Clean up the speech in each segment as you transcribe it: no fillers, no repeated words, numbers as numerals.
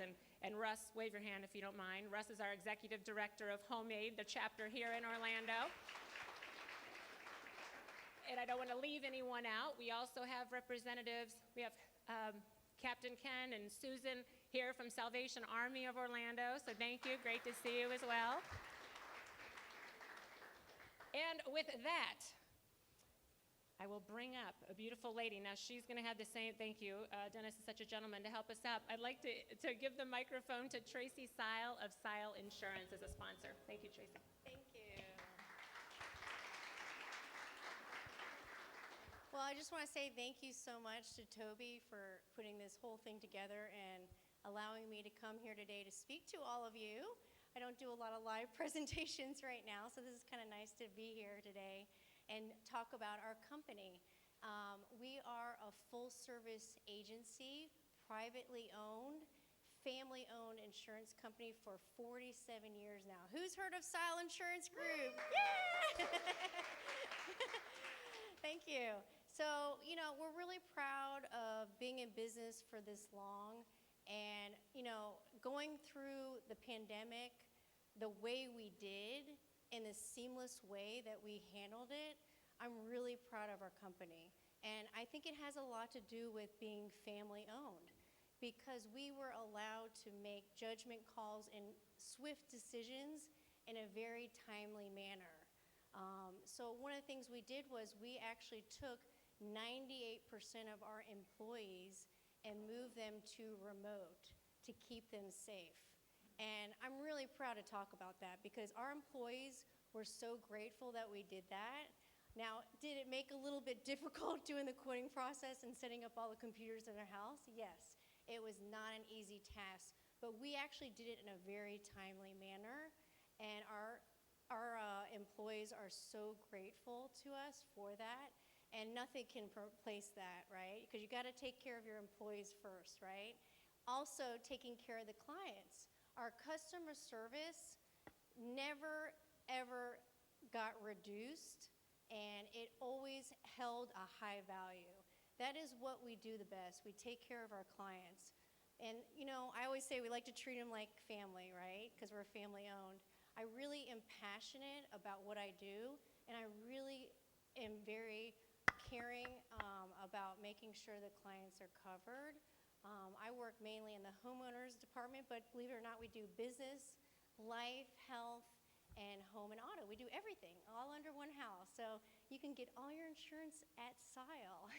And Russ, wave your hand if you don't mind. Russ is our executive director of Homemade, the chapter here in Orlando. And I don't want to leave anyone out. We also have representatives. We have Captain Ken and Susan here from Salvation Army of Orlando. So thank you. Great to see you as well. And with that, I will bring up a beautiful lady. Now, she's going to have the same, thank you, Dennis is such a gentleman to help us up. I'd like to give the microphone to Tracy Seil of Seil Insurance as a sponsor. Thank you, Tracy. Thank you. Well, I just want to say thank you so much to Tobi for putting this whole thing together and allowing me to come here today to speak to all of you. I don't do a lot of live presentations right now, so this is kind of nice to be here today and talk about our company. We are a full-service agency, privately owned, family-owned insurance company for 47 years now. Who's heard of Seil Insurance Group? Yeah! Thank you. So, you know, we're really proud of being in business for this long, and, you know, going through the pandemic the way we did, in the seamless way that we handled it, I'm really proud of our company. And I think it has a lot to do with being family owned, because we were allowed to make judgment calls and swift decisions in a very timely manner. So one of the things we did was we actually took 98% of our employees and moved them to remote to keep them safe. And I'm really proud to talk about that, because our employees were so grateful that we did that. Now, did it make a little bit difficult doing the quoting process and setting up all the computers in their house? Yes, it was not an easy task, but we actually did it in a very timely manner, and our employees are so grateful to us for that, and nothing can replace that, right? Because you got to take care of your employees first, right? Also, taking care of the clients. Our customer service never, ever got reduced, and it always held a high value. That is what we do the best. We take care of our clients. And, you know, I always say we like to treat them like family, right? Because we're family owned. I really am passionate about what I do, and I really am very caring about making sure the clients are covered. I work mainly in the homeowners department, but believe it or not, we do business, life, health, and home and auto. We do everything, all under one house. So you can get all your insurance at Seil.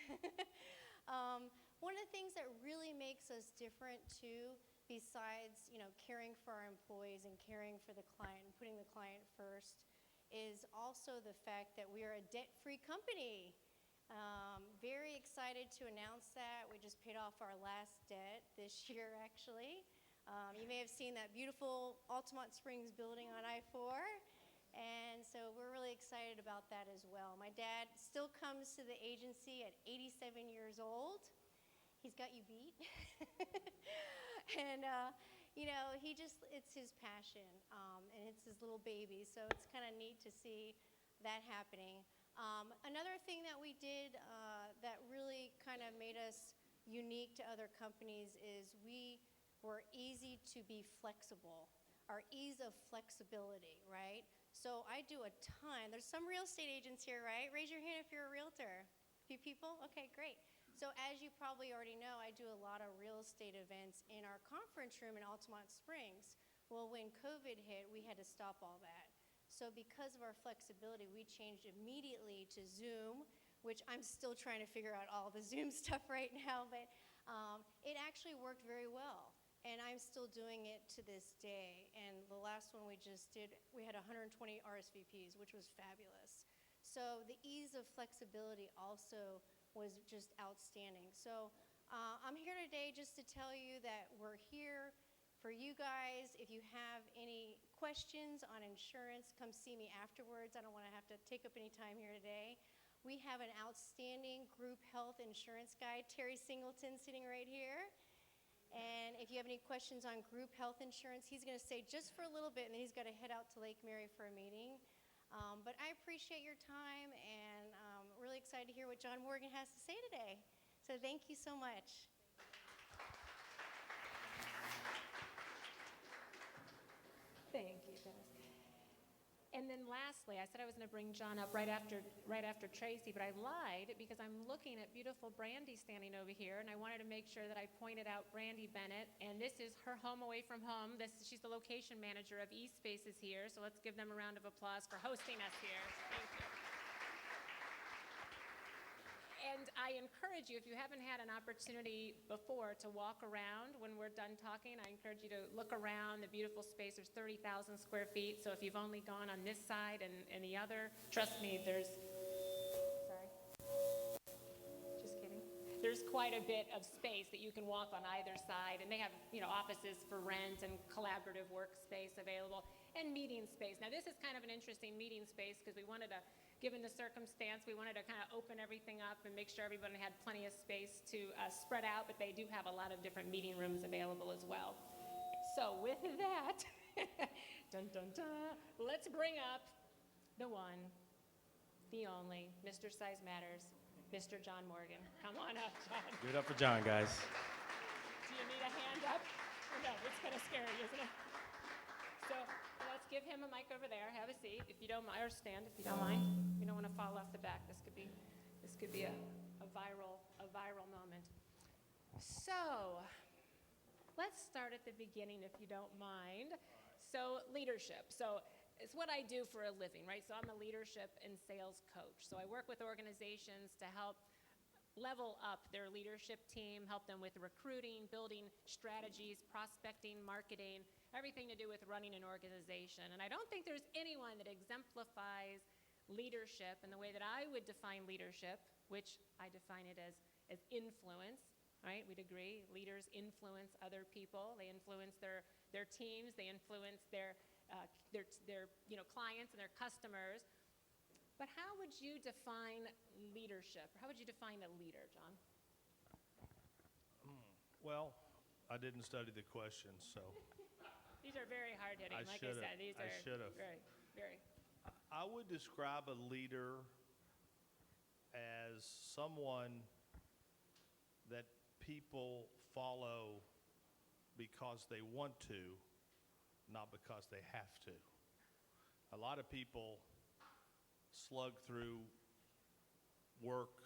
One of the things that really makes us different too, besides, you know, caring for our employees and caring for the client and putting the client first, is also the fact that we are a debt-free company. Very excited to announce that. We just paid off our last debt this year, actually. You may have seen that beautiful Altamont Springs building on I-4, and so we're really excited about that as well. My dad still comes to the agency at 87 years old. He's got you beat. And, you know, it's his passion, and it's his little baby, so it's kind of neat to see that happening. Another thing that we did that really kind of made us unique to other companies is we were easy to be flexible, our ease of flexibility, right? So I do a ton. There's some real estate agents here, right? Raise your hand if you're a realtor. A few people? Okay, great. So as you probably already know, I do a lot of real estate events in our conference room in Altamont Springs. Well, when COVID hit, we had to stop all that. So because of our flexibility, we changed immediately to Zoom, which I'm still trying to figure out all the Zoom stuff right now, but it actually worked very well. And I'm still doing it to this day. And the last one we just did, we had 120 RSVPs, which was fabulous. So the ease of flexibility also was just outstanding. So I'm here today just to tell you that we're here for you guys. If you have any questions on insurance, come see me afterwards. I don't want to have to take up any time here today. We have an outstanding group health insurance guy, Terry Singleton, sitting right here. And if you have any questions on group health insurance, he's going to stay just for a little bit, and then he's got to head out to Lake Mary for a meeting. But I appreciate your time, and really excited to hear what John Morgan has to say today. So thank you so much. And then lastly, I said I was going to bring John up right after Tracy, but I lied because I'm looking at beautiful Brandy standing over here, and I wanted to make sure that I pointed out Brandy Bennett, and this is her home away from home. She's the location manager of ESpaces here, so let's give them a round of applause for hosting us here. Thank you. And I encourage you, if you haven't had an opportunity before to walk around when we're done talking, I encourage you to look around the beautiful space. There's 30,000 square feet, so if you've only gone on this side and the other, trust me, there's quite a bit of space that you can walk on either side, and they have, offices for rent and collaborative workspace available and meeting space. Now, this is kind of an interesting meeting space because we wanted to, given the circumstance, we wanted to kind of open everything up and make sure everybody had plenty of space to spread out, but they do have a lot of different meeting rooms available as well. So with that, dun, dun, dun, let's bring up the one, the only, Mr. Size Matters, Mr. John Morgan. Come on up, John. Give it up for John, guys. Do you need a hand up? No, it's kind of scary, isn't it? So let's give him a mic over there. Have a seat, if you don't mind, or stand if you don't mind. You don't want to fall off the back. This could be a viral moment. So let's start at the beginning, if you don't mind. So leadership. So it's what I do for a living, right? So I'm a leadership and sales coach. So I work with organizations to help level up their leadership team, help them with recruiting, building strategies, prospecting, marketing, everything to do with running an organization. And I don't think there's anyone that exemplifies leadership in the way that I would define leadership, which I define it as influence, right? We'd agree. Leaders influence other people. They influence their teams. They influence their clients and their customers. But how would you define leadership? How would you define a leader, John? Well, I didn't study the questions, so These are very hard-hitting. I Like should've. I said, these I are should've. very, very. I would describe a leader as someone that people follow because they want to, not because they have to. A lot of people slug through work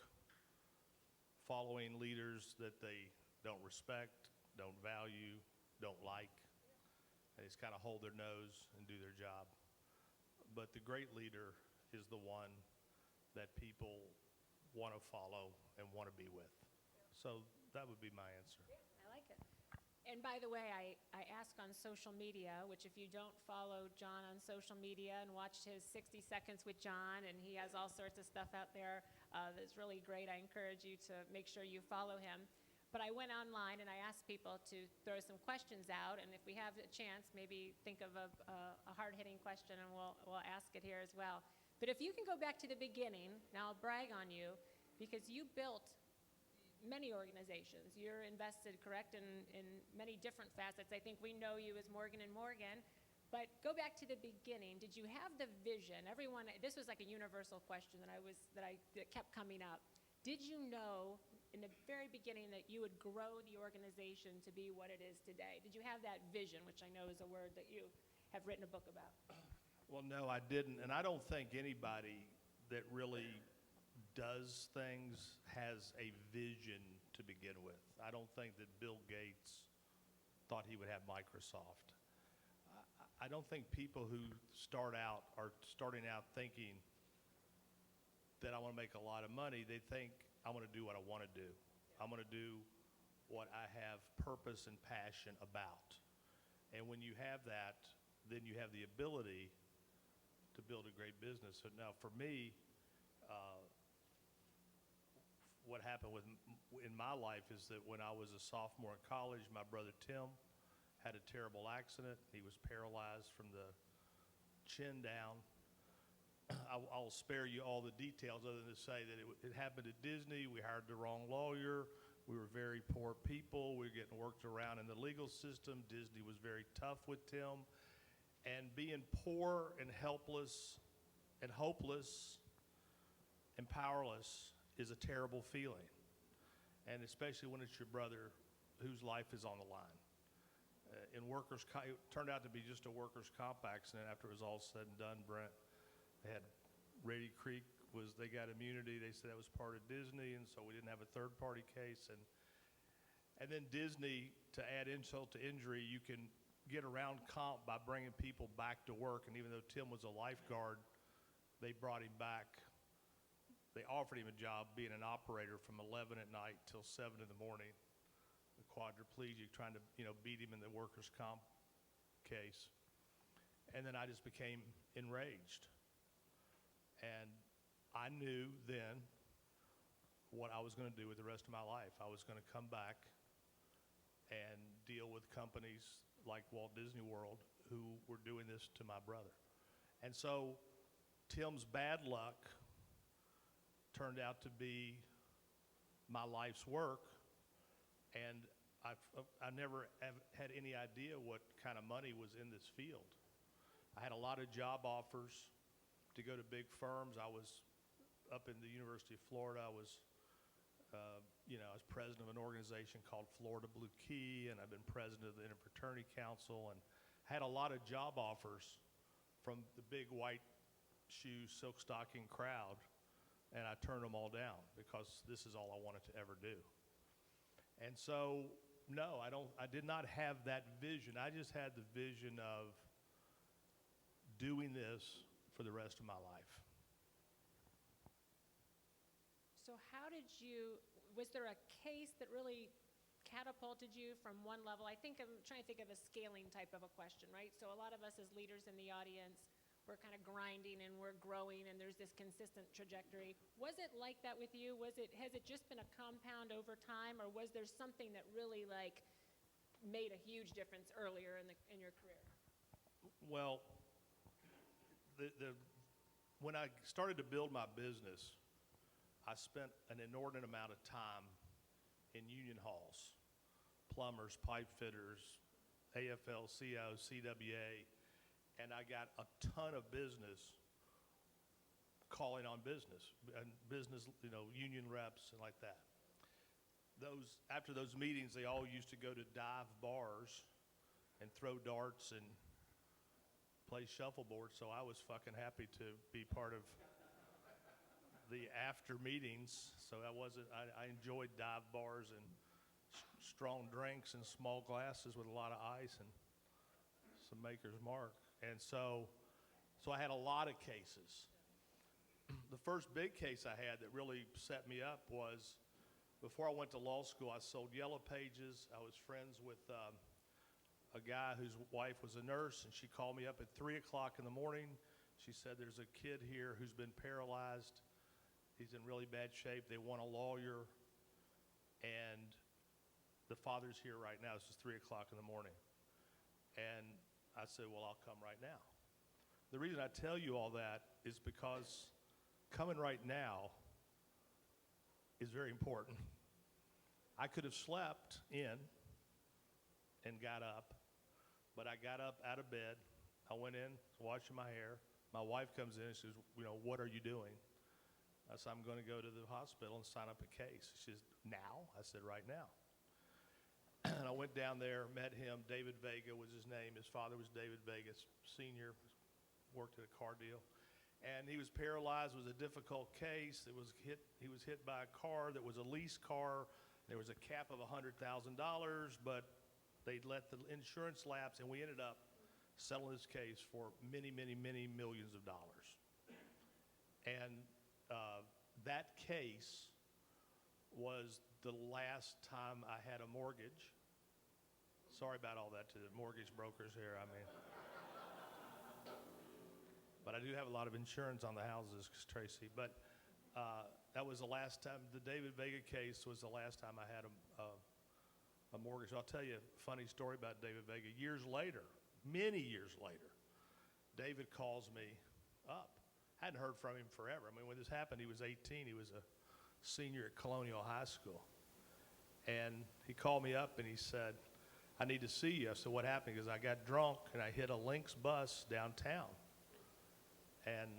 following leaders that they don't respect, don't value, don't like. They just kind of hold their nose and do their job. But the great leader is the one that people want to follow and want to be with. So that would be my answer. I like it. And by the way, I ask on social media, which if you don't follow John on social media and watch his 60 Seconds with John, and he has all sorts of stuff out there that's really great, I encourage you to make sure you follow him. But I went online and I asked people to throw some questions out, and if we have a chance, maybe think of a hard-hitting question and we'll ask it here as well. But if you can go back to the beginning, now I'll brag on you, because you built many organizations. You're invested, correct, in many different facets. I think we know you as Morgan & Morgan, but go back to the beginning. Did you have the vision? Everyone, this was like a universal question that kept coming up. Did you know in the very beginning that you would grow the organization to be what it is today? Did you have that vision, which I know is a word that you have written a book about? Well, no, I didn't. And I don't think anybody that really does things has a vision to begin with. I don't think that Bill Gates thought he would have Microsoft. I don't think people who start out are starting out thinking that I want to make a lot of money. They think I want to do what I want to do. I'm going to do what I have purpose and passion about. And when you have that, then you have the ability to build a great business. So now for me, what happened in my life is that when I was a sophomore in college, my brother Tim had a terrible accident. He was paralyzed from the chin down. I'll spare you all the details other than to say that it happened at Disney. We hired the wrong lawyer. We were very poor people. We were getting worked around in the legal system. Disney was very tough with Tim. And being poor and helpless and hopeless and powerless is a terrible feeling, and especially when it's your brother whose life is on the line. it turned out to be just a workers' comp accident. After it was all said and done, Brent, they had Rady Creek they got immunity. They said that was part of Disney, and so we didn't have a third-party case. And then Disney, to add insult to injury, you can get around comp by bringing people back to work. And even though Tim was a lifeguard, they brought him back. They offered him a job being an operator from 11 at night till 7 in the morning. The quadriplegic, trying to beat him in the workers' comp case. And then I just became enraged. And I knew then what I was going to do with the rest of my life. I was going to come back and deal with companies like Walt Disney World who were doing this to my brother. And so Tim's bad luck turned out to be my life's work, and I never have had any idea what kind of money was in this field. I had a lot of job offers to go to big firms. I was up in the University of Florida. I was president of an organization called Florida Blue Key, and I've been president of the Interfraternity Council, and had a lot of job offers from the big white shoe, silk stocking crowd, and I turned them all down because this is all I wanted to ever do. And so, no, I did not have that vision. I just had the vision of doing this for the rest of my life. So was there a case that really catapulted you from one level? I'm trying to think of a scaling type of a question, right? So a lot of us as leaders in the audience, we're kind of grinding and we're growing and there's this consistent trajectory. Was it like that with you? Has it just been a compound over time, or was there something that really made a huge difference earlier in your career? Well, when I started to build my business, I spent an inordinate amount of time in union halls, plumbers, pipe fitters, AFL-CIO, CWA, and I got a ton of business calling on business, union reps and like that. After those meetings, they all used to go to dive bars and throw darts and play shuffleboard, so I was fucking happy to be part of the after meetings. So I enjoyed dive bars and strong drinks and small glasses with a lot of ice and some Maker's Mark. And so I had a lot of cases. The first big case I had that really set me up was before I went to law school. I sold Yellow Pages. I was friends with a guy whose wife was a nurse, and she called me up at 3 o'clock in the morning. She said, "There's a kid here who's been paralyzed. He's in really bad shape. They want a lawyer, and the father's here right now." This is 3 o'clock in the morning. And I said, "Well, I'll come right now." The reason I tell you all that is because coming right now is very important. I could have slept in and got up, but I got up out of bed. I went in, washing my hair. My wife comes in and says, "What are you doing?" I said, "I'm going to go to the hospital and sign up a case." She says, "Now?" I said, "Right now." And I went down there, met him. David Vega was his name. His father was David Vega Sr., worked at a car deal. And he was paralyzed. It was a difficult case. He was hit by a car that was a lease car. There was a cap of $100,000, but they'd let the insurance lapse, and we ended up settling this case for many, many, many millions of dollars. And that case was the last time I had a mortgage. Sorry about all that to the mortgage brokers here. But I do have a lot of insurance on the houses, Tracy. But that was the last time. The David Vega case was the last time I had a mortgage. I'll tell you a funny story about David Vega. Years later, many years later, David calls me up. Hadn't heard from him forever. When this happened, he was 18. He was a senior at Colonial High School. And he called me up and he said, "I need to see you." I said, "What happened?" Because I got drunk and I hit a Lynx bus downtown. And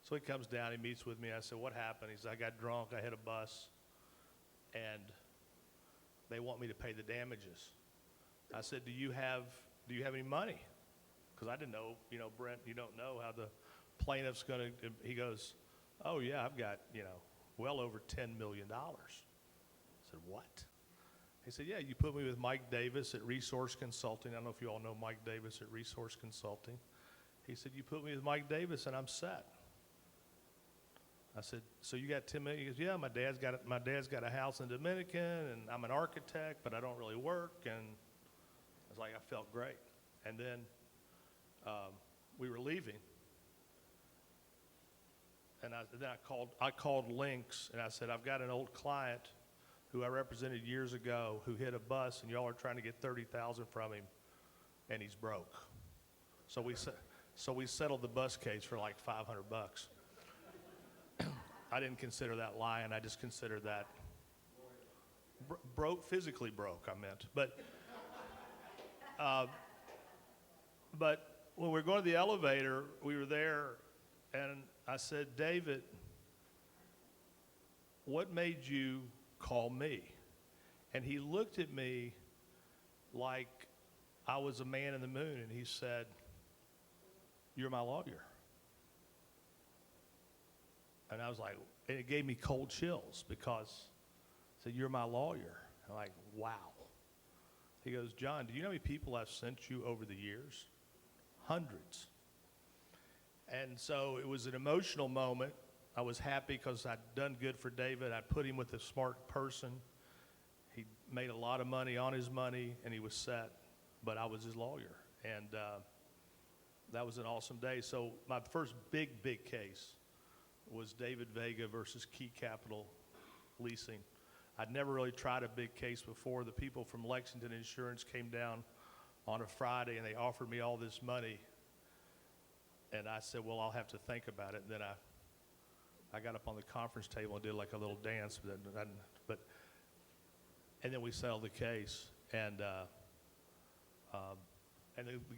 so he comes down, he meets with me. I said, "What happened?" He said, "I got drunk, I hit a bus, and they want me to pay the damages." I said, do you have any money? Because I didn't know, Brent, you don't know how the plaintiff's going to, he goes, oh yeah, I've got, well over $10 million. I said, what? He said, yeah, you put me with Mike Davis at Resource Consulting. I don't know if you all know Mike Davis at Resource Consulting. He said, you put me with Mike Davis and I'm set. I said, so you got $10 million? He goes, yeah, my dad's got a house in Dominican and I'm an architect, but I don't really work. And I was like, I felt great. And then we were leaving. And I called Lynx and I said, I've got an old client who I represented years ago who hit a bus and y'all are trying to get $30,000 from him and he's broke. So we settled the bus case for like $500. I didn't consider that lying. I just considered that broke, physically broke, I meant. But when we were going to the elevator, we were there, and I said, David, what made you call me? And he looked at me like I was a man in the moon, and he said, you're my lawyer. And I was like, and it gave me cold chills because he said, you're my lawyer. I'm like, wow. He goes, John, do you know how many people I've sent you over the years? Hundreds. And so it was an emotional moment. I was happy because I'd done good for David. I put him with a smart person. He made a lot of money on his money, and he was set. But I was his lawyer. And that was an awesome day. So my first big case was David Vega versus Key Capital Leasing. I'd never really tried a big case before. The people from Lexington Insurance came down on a Friday and they offered me all this money. And I said, well, I'll have to think about it. And then I got up on the conference table and did like a little dance. And then we settled the case. And the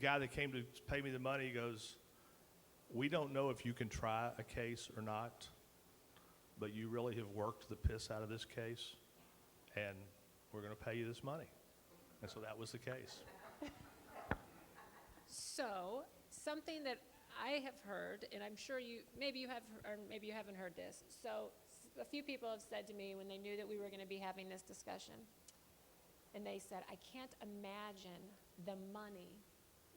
guy that came to pay me the money, he goes, we don't know if you can try a case or not, but you really have worked the piss out of this case, and we're going to pay you this money. And so that was the case. So something that I have heard, and I'm sure maybe you have, or maybe you haven't heard this. So a few people have said to me when they knew that we were going to be having this discussion, and they said, I can't imagine the money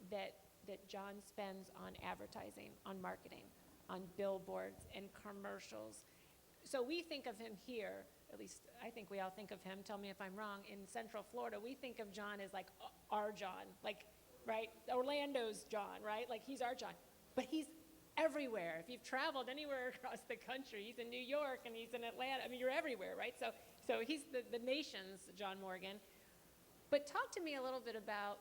that John spends on advertising, on marketing, on billboards and commercials. So we think of him here, at least I think we all think of him, tell me if I'm wrong, in Central Florida, we think of John as like our John, like, right? Orlando's John, right? Like he's our John. But he's everywhere. If you've traveled anywhere across the country, he's in New York and he's in Atlanta. I mean, you're everywhere, right? So he's the nation's John Morgan. But talk to me a little bit about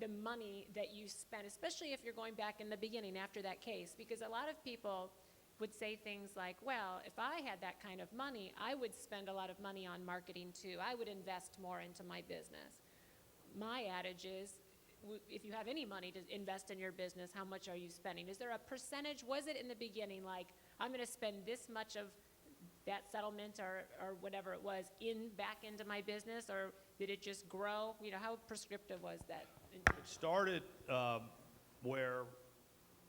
the money that you spent, especially if you're going back in the beginning after that case, because a lot of people would say things like, well, if I had that kind of money, I would spend a lot of money on marketing too. I would invest more into my business. My adage is, if you have any money to invest in your business, how much are you spending? Is there a percentage? Was it in the beginning like, I'm going to spend this much of that settlement or whatever it was back into my business, or did it just grow? How prescriptive was that? It started where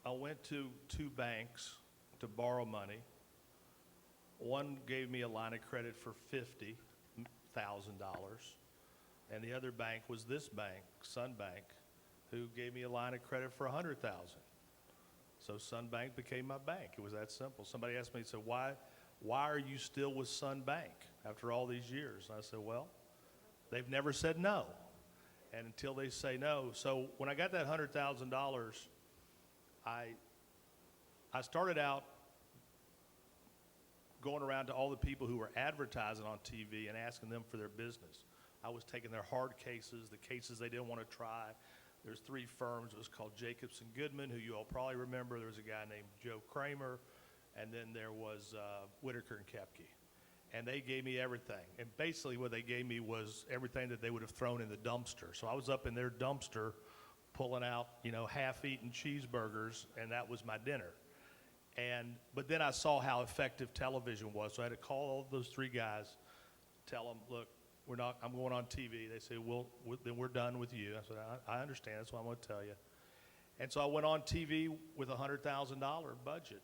I went to two banks to borrow money. One gave me a line of credit for $50,000, and the other bank was this bank, Sun Bank, who gave me a line of credit for $100,000. So Sun Bank became my bank. It was that simple. Somebody asked me, so why are you still with Sun Bank after all these years? And I said, well, they've never said no. And until they say no. So when I got that $100,000, I started out going around to all the people who were advertising on TV and asking them for their business. I was taking their hard cases, the cases they didn't want to try. There's three firms. It was called Jacobs and Goodman, who you all probably remember. There was a guy named Joe Kramer, and then there was Whitaker and Kepke. And they gave me everything. And basically what they gave me was everything that they would have thrown in the dumpster. So I was up in their dumpster pulling out, half-eaten cheeseburgers, and that was my dinner. But then I saw how effective television was. So I had to call all those three guys, tell them, look, I'm going on TV. They say, then we're done with you. I said, I understand. That's what I'm going to tell you. And so I went on TV with a $100,000 budget.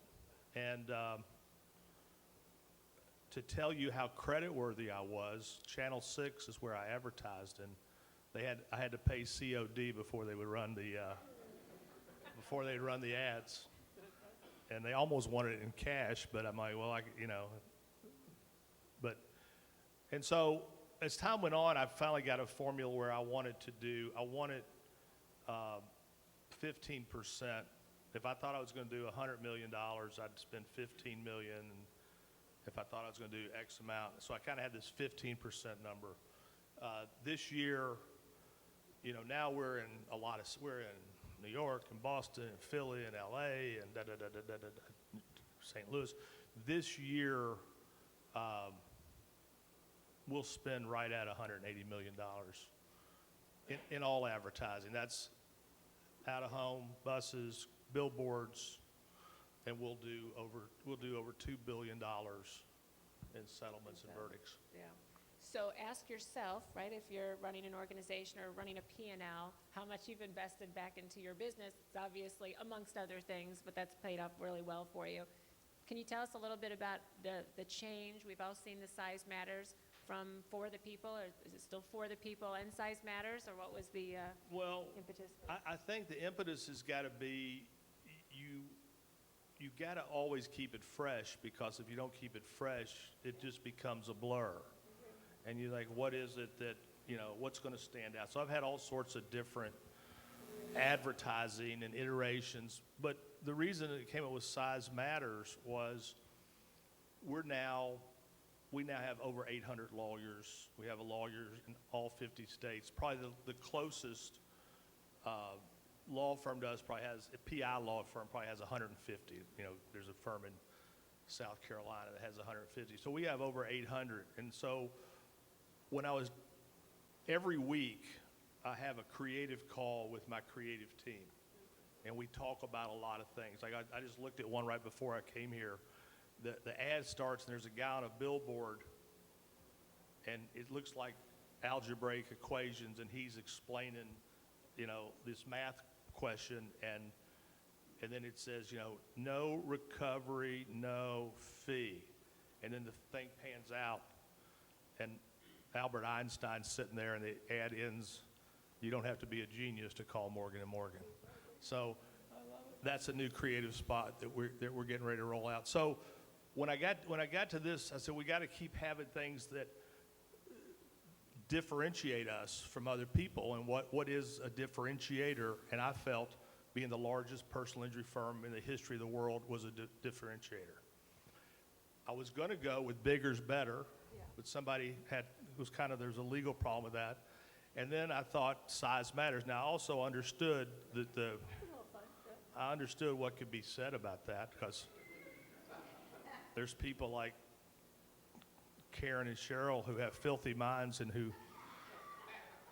And to tell you how creditworthy I was, Channel 6 is where I advertised, and I had to pay COD before they would run before they'd run the ads. And they almost wanted it in cash, but I'm like, well, and so as time went on, I finally got a formula where I wanted 15%. If I thought I was going to do $100 million, I'd spend $15 million. And if I thought I was going to do X amount, so I kind of had this 15% number. This year, now we're in New York and Boston and Philly and LA and St. Louis. This year, we'll spend right at $180 million in all advertising. That's out of home, buses, billboards, and we'll do over $2 billion in settlements and verdicts. Yeah. So ask yourself, right, if you're running an organization or running a P&L, how much you've invested back into your business. It's obviously, amongst other things, but that's paid off really well for you. Can you tell us a little bit about the change? We've all seen the Size Matters from For the People, or is it still For the People and Size Matters, or what was the impetus? I think the impetus has got to be you got to always keep it fresh, because if you don't keep it fresh, it just becomes a blur. And you're like, what is it that, what's going to stand out? So I've had all sorts of different advertising and iterations, but the reason it came up with Size Matters was we now have over 800 lawyers. We have a lawyer in all 50 states. Probably the closest law firm to us a PI law firm probably has 150. There's a firm in South Carolina that has 150. So we have over 800. And so every week, I have a creative call with my creative team, and we talk about a lot of things. Like I just looked at one right before I came here. The ad starts, and there's a guy on a billboard, and it looks like algebraic equations, and he's explaining, this math question, and then it says, no recovery, no fee. And then the thing pans out, and Albert Einstein's sitting there, and the ad ends, you don't have to be a genius to call Morgan & Morgan. So that's a new creative spot that we're getting ready to roll out. So when I got to this, I said, we got to keep having things that differentiate us from other people. And what is a differentiator? And I felt being the largest personal injury firm in the history of the world was a differentiator. I was going to go with bigger's better, but there's a legal problem with that. And then I thought Size Matters. Now I also understood I understood what could be said about that, because there's people like Karen and Cheryl who have filthy minds and who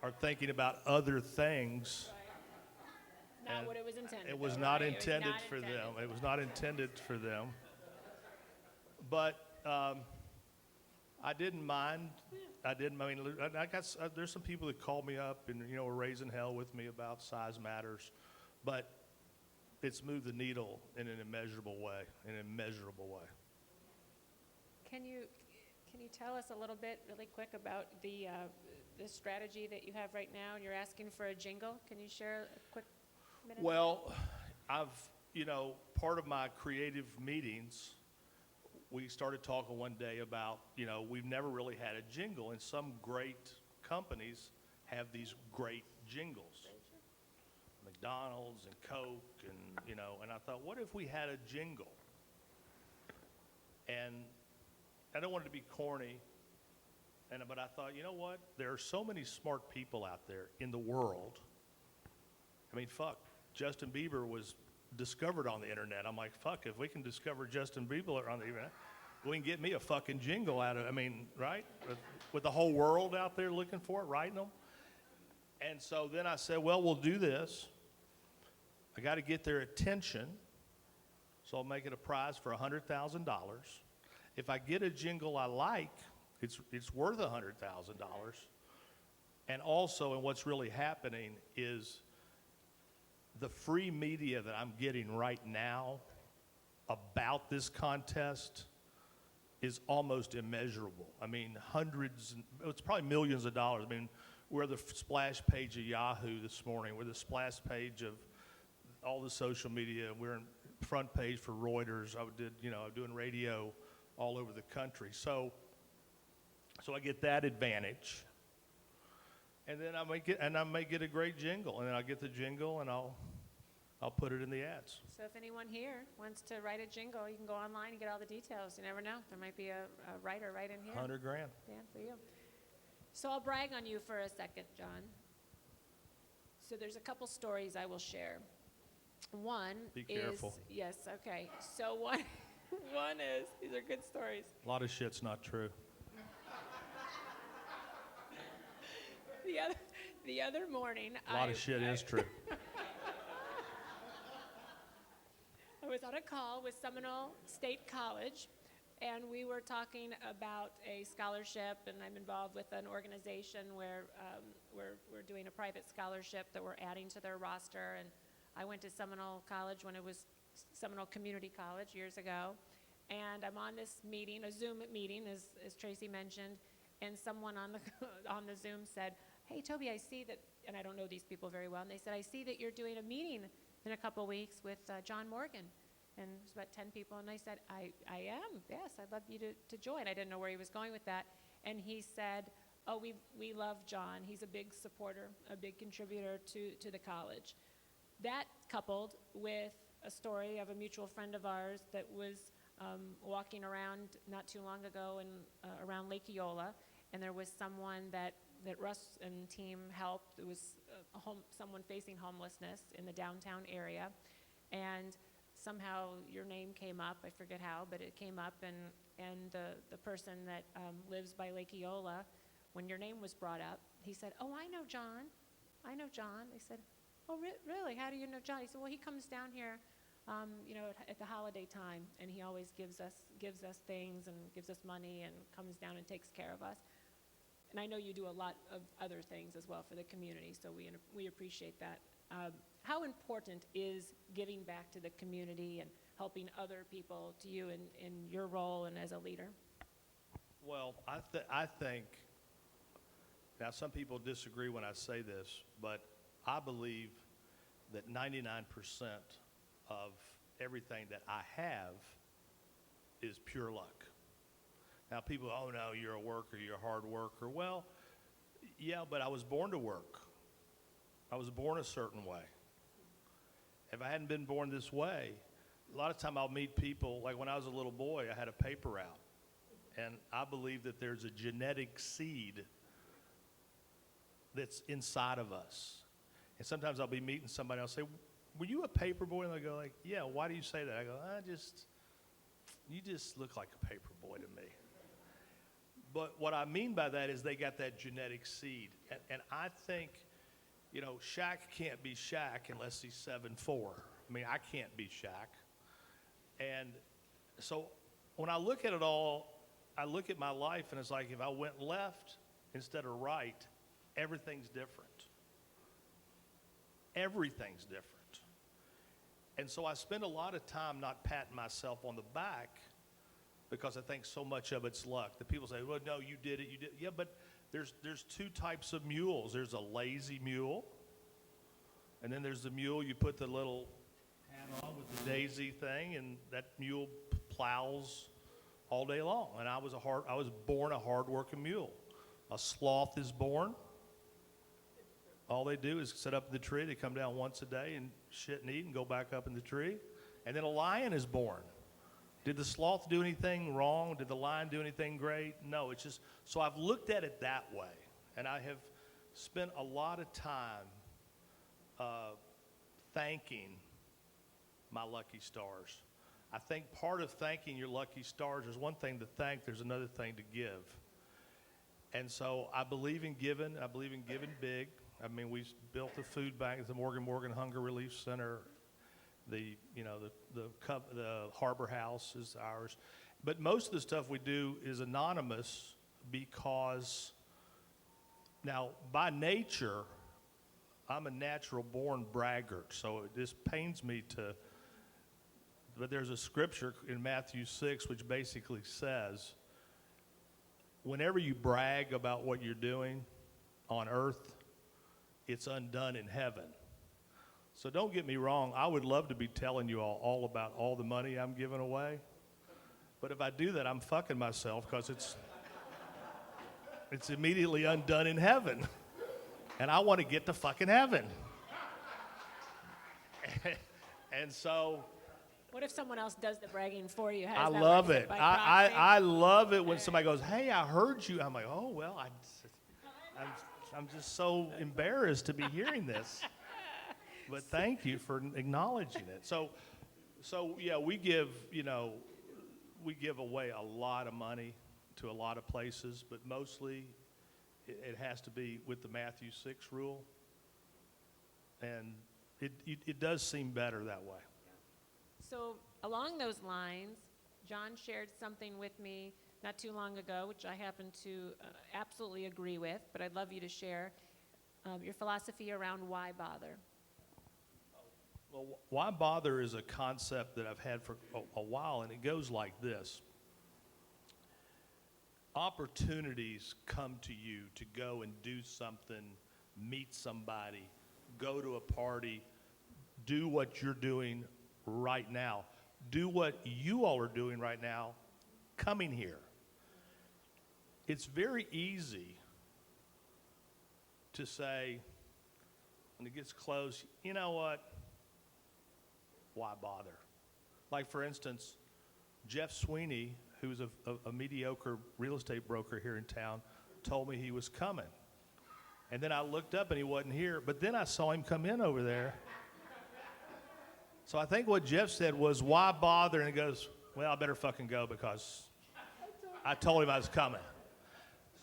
are thinking about other things. Not what it was intended. It was though, not right? intended for them. It was not intended for them. But I didn't mind. There's some people that called me up and were raising hell with me about Size Matters, but it's moved the needle in an immeasurable way. Can you tell us a little bit, really quick, about the strategy that you have right now? And you're asking for a jingle. Can you share a quick minute? Well, part of my creative meetings, we started talking one day about, we've never really had a jingle, and some great companies have these great jingles. McDonald's and Coke and I thought, what if we had a jingle? And I don't want it to be corny, but I thought, you know what? There are so many smart people out there in the world. Justin Bieber was discovered on the internet. I'm like, if we can discover Justin Bieber on the internet, we can get me a fucking jingle out of it. Right? With the whole world out there looking for it, writing them. And so then I said, well, we'll do this. I got to get their attention, so I'll make it a prize for $100,000. If I get a jingle I like, It's worth $100,000. And also, and what's really happening is the free media that I'm getting right now about this contest is almost immeasurable. I mean, it's probably millions of dollars. I mean, we're the splash page of Yahoo this morning. We're the splash page of all the social media. We're in front page for Reuters. I'm doing radio all over the country. So I get that advantage. And then I may get a great jingle, and then I'll get the jingle, and I'll put it in the ads. So if anyone here wants to write a jingle, you can go online and get all the details. You never know. There might be a writer right in here. $100,000. Dan, for you. So I'll brag on you for a second, John. So there's a couple stories I will share. One Be careful. Yes, okay. So one is, these are good stories. A lot of shit's not true. The other morning, A lot of shit is true. I was on a call with Seminole State College, and we were talking about a scholarship, and I'm involved with an organization where we're doing a private scholarship that we're adding to their roster. And I went to Seminole College when it was Seminole Community College years ago, and I'm on this meeting, a Zoom meeting, as Tracy mentioned, and someone on the Zoom said, "Hey, Tobi, I see that," and I don't know these people very well, and they said, "I see that you're doing a meeting in a couple weeks with John Morgan." And there's about 10 people, and I said, I am, yes, I'd love you to join. I didn't know where he was going with that. And he said, "Oh, we love John. He's a big supporter, a big contributor to the college." That coupled with a story of a mutual friend of ours that was walking around not too long ago around Lake Eola, and there was someone that Russ and team helped. It was someone facing homelessness in the downtown area, and somehow your name came up. I forget how, but it came up, and the person that lives by Lake Eola, when your name was brought up, he said, "Oh, I know John. I know John." They said, "Oh, really? How do you know John?" He said, "Well, he comes down here, at the holiday time, and he always gives us things and gives us money and comes down and takes care of us." And I know you do a lot of other things as well for the community, so we appreciate that. How important is giving back to the community and helping other people to you in your role and as a leader? Well, I think, now some people disagree when I say this, but I believe that 99% of everything that I have is pure luck. Now people, "Oh no, you're a worker, you're a hard worker." Well, yeah, but I was born to work. I was born a certain way. If I hadn't been born this way, a lot of time I'll meet people, like when I was a little boy, I had a paper route. And I believe that there's a genetic seed that's inside of us. And sometimes I'll be meeting somebody, I'll say, "Were you a paper boy?" And they'll go like, "Yeah, why do you say that?" I go, "You just look like a paper boy to me." But what I mean by that is they got that genetic seed. And I think, Shaq can't be Shaq unless he's 7'4". I mean, I can't be Shaq. And so when I look at it all, I look at my life and it's like if I went left instead of right, everything's different. Everything's different. And so I spend a lot of time not patting myself on the back because I think so much of it's luck. The people say, "Well, no, you did it, you did it." Yeah, but there's two types of mules. There's a lazy mule, and then there's the mule you put the little hat on with the daisy thing, and that mule plows all day long. And I was born a hard-working mule. A sloth is born. All they do is sit up in the tree. They come down once a day and shit and eat and go back up in the tree. And then a lion is born. Did the sloth do anything wrong? Did the lion do anything great? No, it's just, so I've looked at it that way. And I have spent a lot of time thanking my lucky stars. I think part of thanking your lucky stars, there's one thing to thank, there's another thing to give. And so I believe in giving. I believe in giving big. I mean, we built a food bank at the Morgan Hunger Relief Center. The Harbor House is ours. But most of the stuff we do is anonymous because now by nature, I'm a natural born braggart, so it just pains me to, but there's a scripture in Matthew 6 which basically says, whenever you brag about what you're doing on earth, it's undone in heaven. So don't get me wrong, I would love to be telling you all about all the money I'm giving away. But if I do that, I'm fucking myself because it's immediately undone in heaven. And I want to get to fucking heaven. And so What if someone else does the bragging for you? I love it. I love it when somebody goes, hey, I heard you. I'm like, oh, well, I'm just so embarrassed to be hearing this. But thank you for acknowledging it. So yeah, we give away a lot of money to a lot of places, but mostly it has to be with the Matthew 6 rule. And it does seem better that way. So along those lines, John shared something with me not too long ago, which I happen to absolutely agree with, but I'd love you to share your philosophy around why bother. Well, why bother is a concept that I've had for a while, and it goes like this. Opportunities come to you to go and do something, meet somebody, go to a party, do what you're doing right now. Do what you all are doing right now, coming here. It's very easy to say, when it gets close, you know what? Why bother? Like, for instance, Jeff Sweeney, who's a mediocre real estate broker here in town, told me he was coming. And then I looked up and he wasn't here, but then I saw him come in over there. So I think what Jeff said was, why bother? And he goes, well, I better fucking go because I told him I was coming.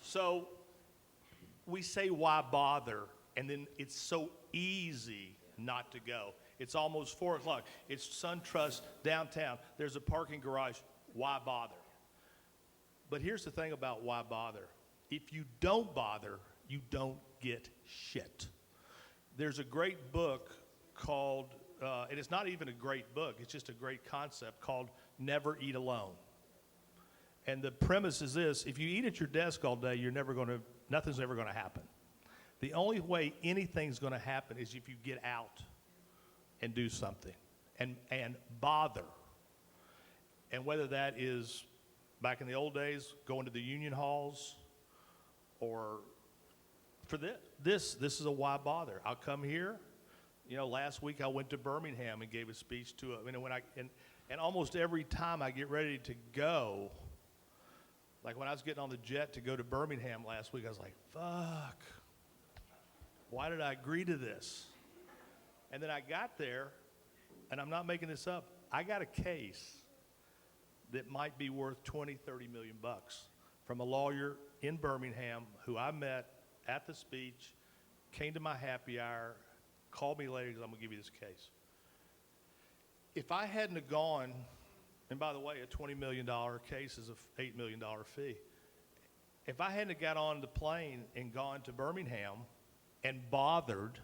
So we say, why bother? And then it's so easy not to go. It's almost 4 o'clock. It's SunTrust downtown. There's a parking garage. Why bother? But here's the thing about why bother. If you don't bother, you don't get shit. There's a great book called, and it's not even a great book, it's just a great concept called Never Eat Alone. And the premise is this: if you eat at your desk all day, nothing's ever gonna happen. The only way anything's gonna happen is if you get out and do something and bother. And whether that is, back in the old days, going to the union halls, or for this is a why bother. I'll come here. You know, last week I went to Birmingham and gave a speech to and almost every time I get ready to go, like when I was getting on the jet to go to Birmingham last week, I was like, fuck, why did I agree to this? And then I got there, and I'm not making this up, I got a case that might be worth 20, 30 million bucks from a lawyer in Birmingham who I met at the speech, came to my happy hour, called me later because I'm going to give you this case. If I hadn't have gone, and by the way, a $20 million case is an $8 million fee. If I hadn't have got on the plane and gone to Birmingham and bothered,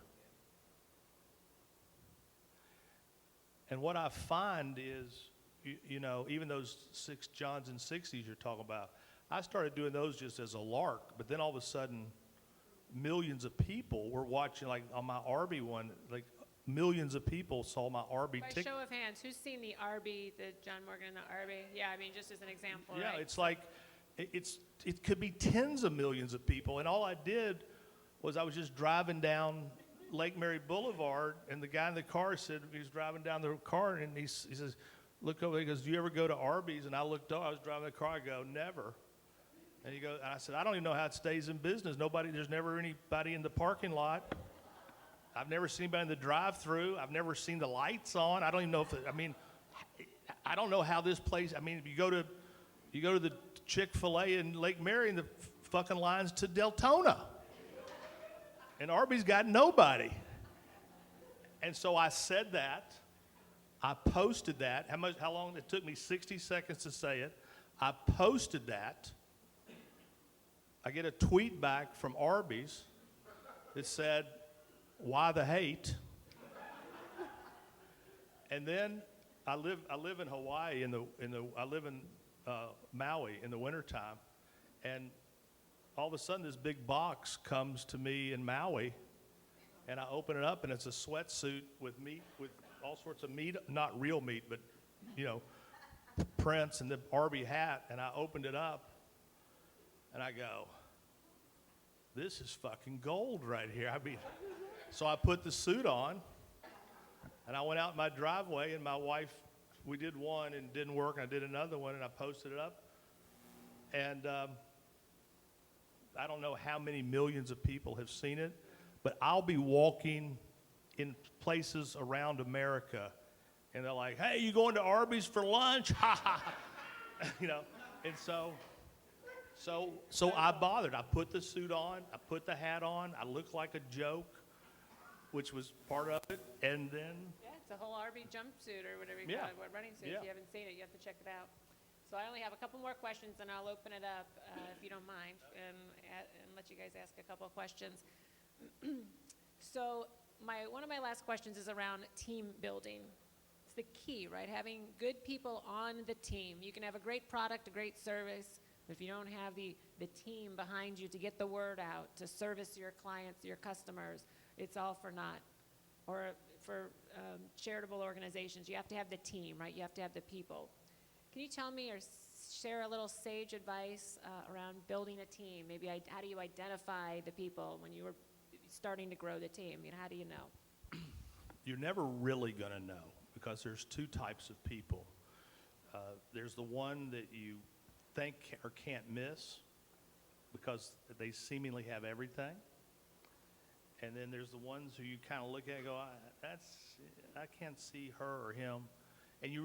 and what I find is, you know, even those 6 Johns and 60s you're talking about, I started doing those just as a lark, but then all of a sudden, millions of people were watching, like on my Arby one, like millions of people saw my Arby By ticket. show of hands, who's seen the Arby, the John Morgan and the Arby? Yeah, I mean, just as an example, Yeah, right? it's like, it could be tens of millions of people, and all I did was I was just driving down Lake Mary Boulevard, and the guy in the car said, he was driving down the car, and he says, look over, he goes, do you ever go to Arby's? And I looked up, I was driving the car, I go, never. And he goes, and I said, I don't even know how it stays in business. There's never anybody in the parking lot. I've never seen anybody in the drive-through. I've never seen the lights on. I don't even know I don't know how this place, if you go to the Chick-fil-A in Lake Mary, and the fucking line's to Deltona. And Arby's got nobody. And so I said that. I posted that. How long? It took me 60 seconds to say it. I posted that. I get a tweet back from Arby's that said, "Why the hate?" And then I live in Hawaii I live in Maui in the wintertime, and all of a sudden this big box comes to me in Maui, and I open it up and it's a sweatsuit with meat, with all sorts of meat, not real meat, but prints and the Arby hat, and I opened it up and I go, this is fucking gold right here. I mean, so I put the suit on and I went out in my driveway, and my wife, we did one and it didn't work, and I did another one and I posted it up, and I don't know how many millions of people have seen it, but I'll be walking in places around America, and they're like, "Hey, you going to Arby's for lunch?" Ha ha. And so I bothered. I put the suit on, I put the hat on, I looked like a joke, which was part of it, and then Yeah, it's a whole Arby jumpsuit or whatever you Yeah. call it, what running suit. Yeah. If you haven't seen it, you have to check it out. So I only have a couple more questions, and I'll open it up if you don't mind, and let you guys ask a couple of questions. So one of my last questions is around team building. It's the key, right? Having good people on the team. You can have a great product, a great service, but if you don't have the team behind you to get the word out, to service your clients, your customers, it's all for naught. Or for charitable organizations, you have to have the team, right? You have to have the people. Can you tell me or share a little sage advice around building a team? Maybe how do you identify the people when you were starting to grow the team? How do you know? you're never really going to know, because there's two types of people. There's the one that you think or can't miss because they seemingly have everything. And then there's the ones who you kind of look at and go, I can't see her or him. And you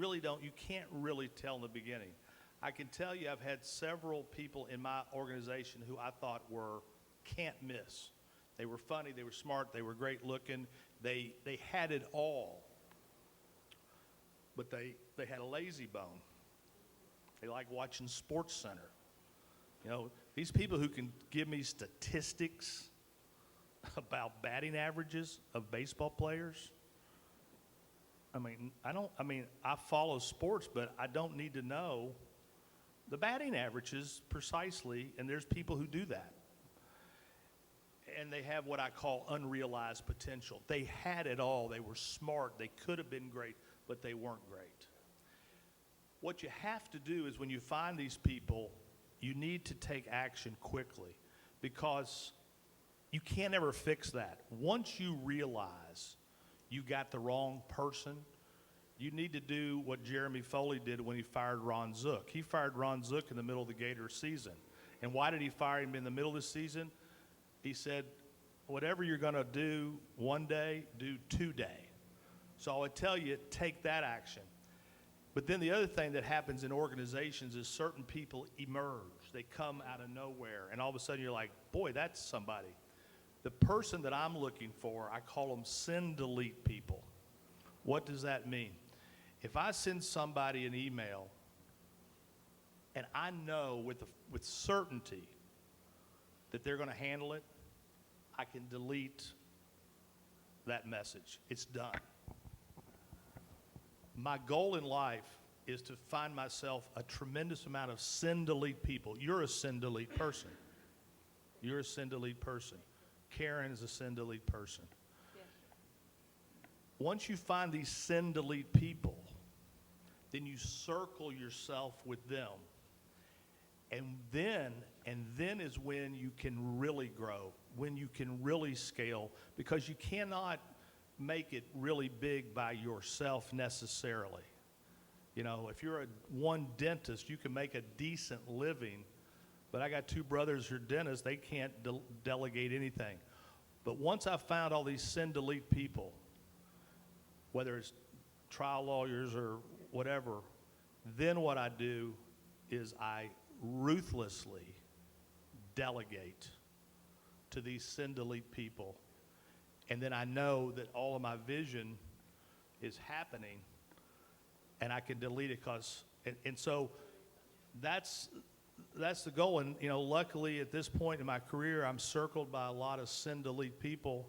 can't really tell in the beginning. I can tell you I've had several people in my organization who I thought were can't miss. They were funny, they were smart, they were great looking, they had it all. But they had a lazy bone. They like watching Sports Center. These people who can give me statistics about batting averages of baseball players. I follow sports, but I don't need to know the batting averages precisely, and there's people who do that. And they have what I call unrealized potential. They had it all. They were smart. They could have been great, but they weren't great. What you have to do is when you find these people, you need to take action quickly, because you can't ever fix that. Once you realize you got the wrong person, you need to do what Jeremy Foley did when he fired Ron Zook. He fired Ron Zook in the middle of the Gators season. And why did he fire him in the middle of the season? He said, whatever you're going to do one day, do today. So I would tell you, take that action. But then the other thing that happens in organizations is certain people emerge. They come out of nowhere, and all of a sudden you're like, boy, that's somebody. The person that I'm looking for, I call them send delete people. What does that mean? If I send somebody an email and I know with certainty that they're going to handle it, I can delete that message. It's done. My goal in life is to find myself a tremendous amount of send delete people. You're a send delete person. You're a send delete person. Karen is a send delete person. Yeah. Once you find these send delete people, then you circle yourself with them. And then is when you can really grow, when you can really scale, because you cannot make it really big by yourself necessarily. If you're one dentist, you can make a decent living, but I got two brothers who are dentists, they can't delegate anything. But once I found all these send delete people, whether it's trial lawyers or whatever, then what I do is I ruthlessly delegate to these send delete people. And then I know that all of my vision is happening, and I can delete it and so that's that's the goal. And, you know, luckily at this point in my career, I'm circled by a lot of send-delete people.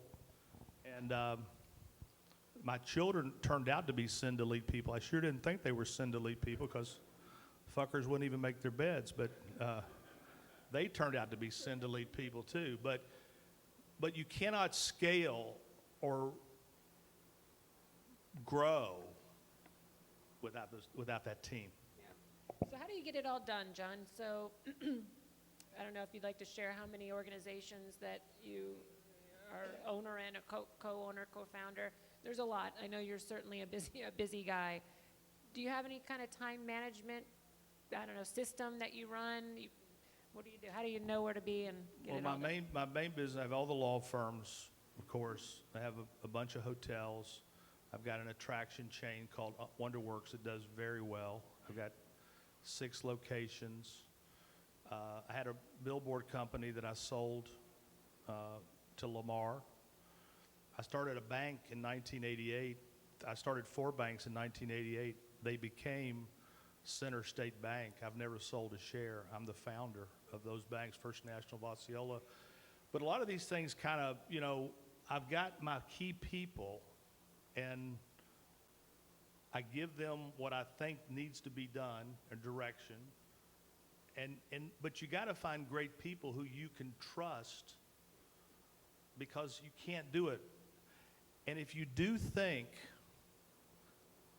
And my children turned out to be send-delete people. I sure didn't think they were send-delete people because fuckers wouldn't even make their beds. But they turned out to be send-delete people too. But you cannot scale or grow without that team. So how do you get it all done, John? So I don't know if you'd like to share how many organizations that you are owner and a co-owner, co-founder. There's a lot. I know you're certainly a busy guy. Do you have any kind of time management, I don't know, system that you run? What do you do? How do you know where to be and get it all done? My main business, I have all the law firms, of course. I have a bunch of hotels. I've got an attraction chain called Wonderworks that does very well. I've got 6 locations. I had a billboard company that I sold to Lamar. I started a bank in 1988. I started 4 banks in 1988. They became Center State Bank. I've never sold a share. I'm the founder of those banks, First National, Osceola. But a lot of these things kind of, you know, I've got my key people, and I give them what I think needs to be done, a direction. But you got to find great people who you can trust, because you can't do it. And if you do think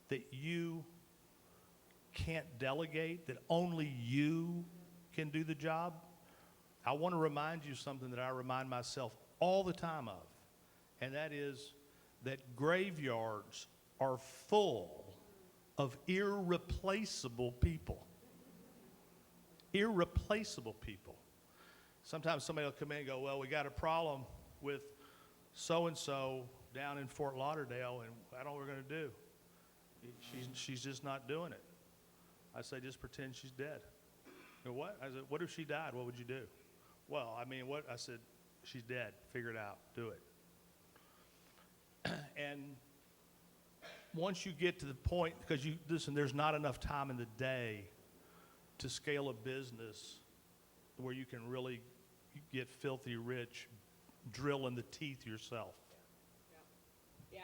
that you can't delegate, that only you can do the job, I want to remind you something that I remind myself all the time of, and that is that graveyards are full of irreplaceable people. Irreplaceable people. Sometimes somebody will come in and go, well, we got a problem with so-and-so down in Fort Lauderdale, and I don't know what we're going to do. She's just not doing it. I say, just pretend she's dead. You know, what? I said, what if she died? What would you do? Well, I mean, what? I said, she's dead. Figure it out. Do it. And once you get to the point, because listen, there's not enough time in the day to scale a business where you can really get filthy rich, drilling the teeth yourself. Yeah,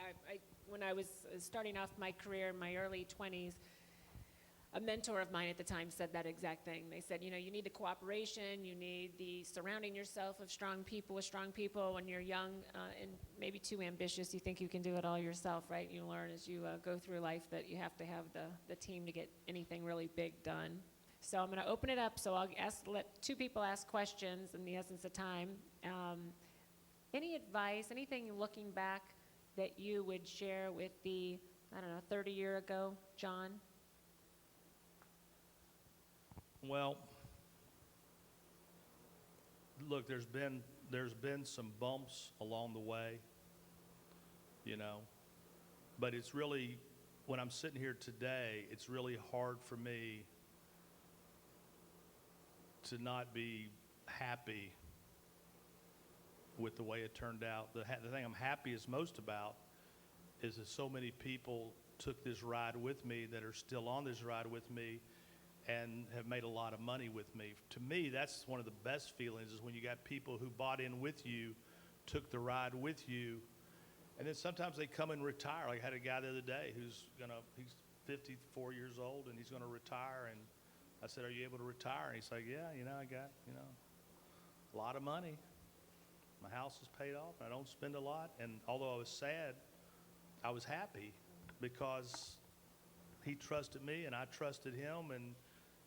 when I was starting off my career in my early 20s, a mentor of mine at the time said that exact thing. They said, you know, you need the cooperation, you need the surrounding yourself of strong people with strong people. When you're young and maybe too ambitious, you think you can do it all yourself, right? You learn as you go through life that you have to have the team to get anything really big done. So I'm going to open it up. So I'll let 2 people ask questions in the essence of time. Any advice, anything looking back that you would share with the, 30 year ago, John? Well, look, there's been some bumps along the way, you know, but it's really, when I'm sitting here today, it's really hard for me to not be happy with the way it turned out. The thing I'm happiest most about is that so many people took this ride with me that are still on this ride with me and have made a lot of money with me. To me, that's one of the best feelings, is when you got people who bought in with you, took the ride with you, and then sometimes they come and retire. Like I had a guy the other day he's 54 years old, and he's gonna retire, and I said, are you able to retire? And he's like, yeah, I got, a lot of money. My house is paid off, and I don't spend a lot. And although I was sad, I was happy because he trusted me and I trusted him, and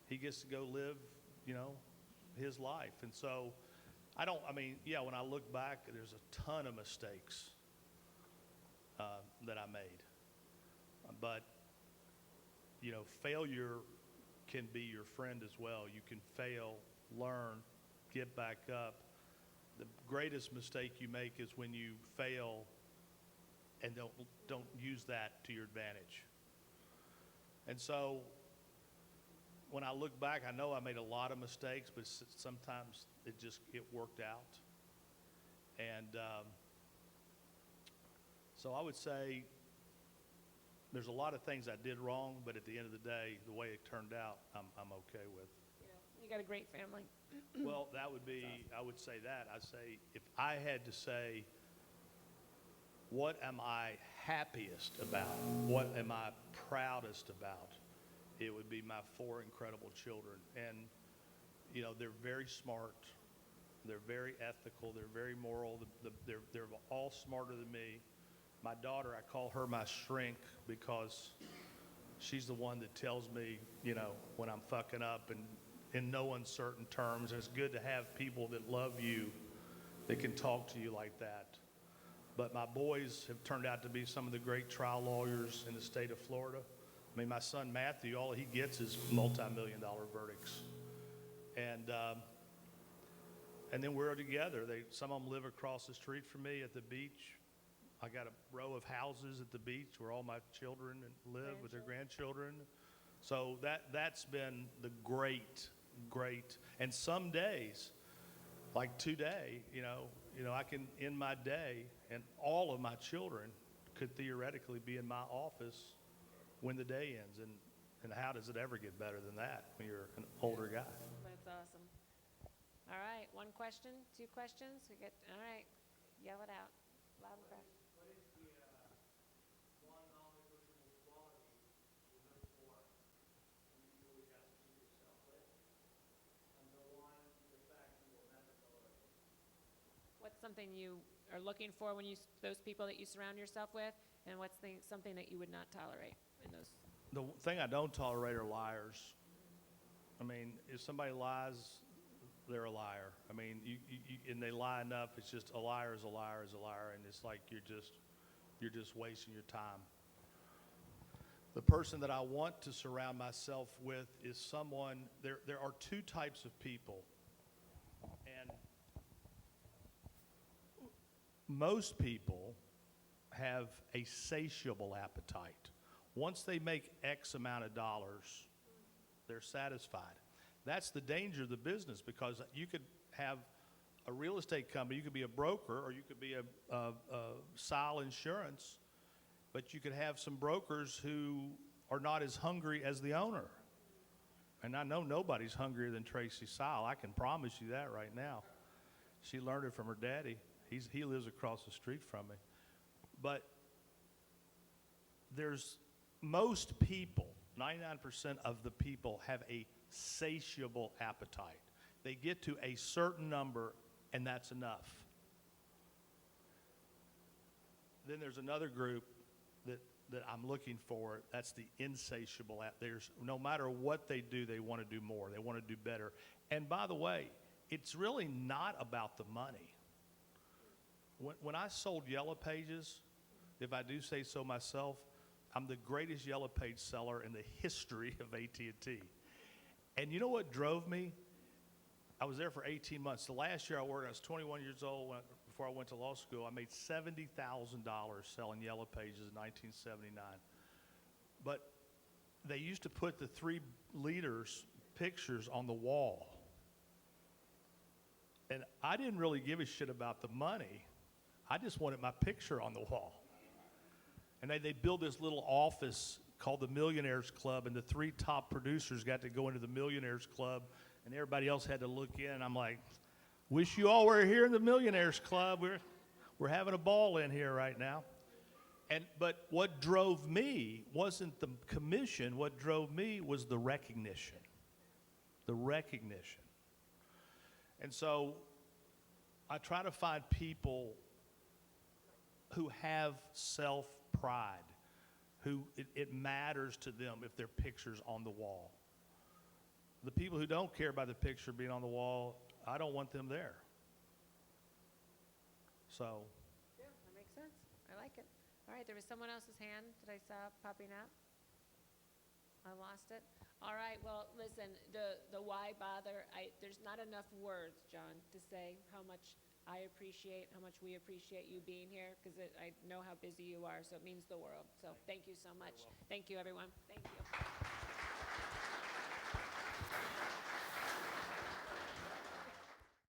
he gets to go live, his life. And so when I look back, there's a ton of mistakes that I made. But, failure can be your friend as well. You can fail, learn, get back up. The greatest mistake you make is when you fail and don't use that to your advantage. And so when I look back, I know I made a lot of mistakes, but sometimes it worked out. And so I would say there's a lot of things I did wrong, but at the end of the day, the way it turned out, I'm okay with. You got a great family. Well, that would be, I would say that. I say, if I had to say, what am I happiest about? What am I proudest about? It would be my 4 incredible children. And, you know, they're very smart. They're very ethical. They're very moral. They're all smarter than me. My daughter, I call her my shrink because she's the one that tells me, you know, when I'm fucking up, and in no uncertain terms. And it's good to have people that love you, that can talk to you like that. But my boys have turned out to be some of the great trial lawyers in the state of Florida. I mean, my son Matthew, all he gets is multi-million-dollar verdicts. And then we're together. Some of them live across the street from me at the beach. I got a row of houses at the beach where all my children live with their grandchildren. So that's been the great. And some days, like today, you know, I can end my day and all of my children could theoretically be in my office when the day ends. And how does it ever get better than that when you're an older guy? That's awesome. All right, 1 question, 2 questions? All right, yell it out, loud and proud. What is the one non-negotiable quality you look for in people you have to see yourself with? And the one, the fact you will never tolerate? What's something you are looking for when those people that you surround yourself with, and what's something that you would not tolerate in those? The thing I don't tolerate are liars. I mean, if somebody lies, they're a liar. I mean, and they lie enough, it's just a liar is a liar is a liar, and it's like you're just wasting your time. The person that I want to surround myself with is someone, there are 2 types of people. And most people have a satiable appetite. Once they make X amount of dollars, they're satisfied. That's the danger of the business, because you could have a real estate company, you could be a broker, or you could be a Sile Insurance, but you could have some brokers who are not as hungry as the owner. And I know nobody's hungrier than Tracy Sile. I can promise you that right now. She learned it from her daddy. He lives across the street from me. But most people, 99% of the people have a satiable appetite. They get to a certain number, and that's enough. Then there's another group that I'm looking for. That's the insatiable. There's, no matter what they do, they want to do more. They want to do better. And by the way, it's really not about the money. When I sold Yellow Pages, if I do say so myself, I'm the greatest Yellow Page seller in the history of AT&T. And you know what drove me? I was there for 18 months. The last year I worked, I was 21 years old before I went to law school. I made $70,000 selling Yellow Pages in 1979. But they used to put the 3 leaders' pictures on the wall. And I didn't really give a shit about the money. I just wanted my picture on the wall. And they built this little office called the Millionaires Club, and the 3 top producers got to go into the Millionaires Club, and everybody else had to look in. And I'm like, wish you all were here in the Millionaires Club. We're having a ball in here right now. But what drove me wasn't the commission. What drove me was the recognition. The recognition. And so I try to find people who have self-pride, who it matters to them if their picture's on the wall. The people who don't care about the picture being on the wall, I don't want them there. So. Yeah, that makes sense. I like it. All right, there was someone else's hand that I saw popping up. I lost it. All right, well, listen, the why bother, there's not enough words, John, to say how much I appreciate, how much we appreciate you being here, because I know how busy you are, so it means the world. So thank you so much. Thank you, everyone. Thank you.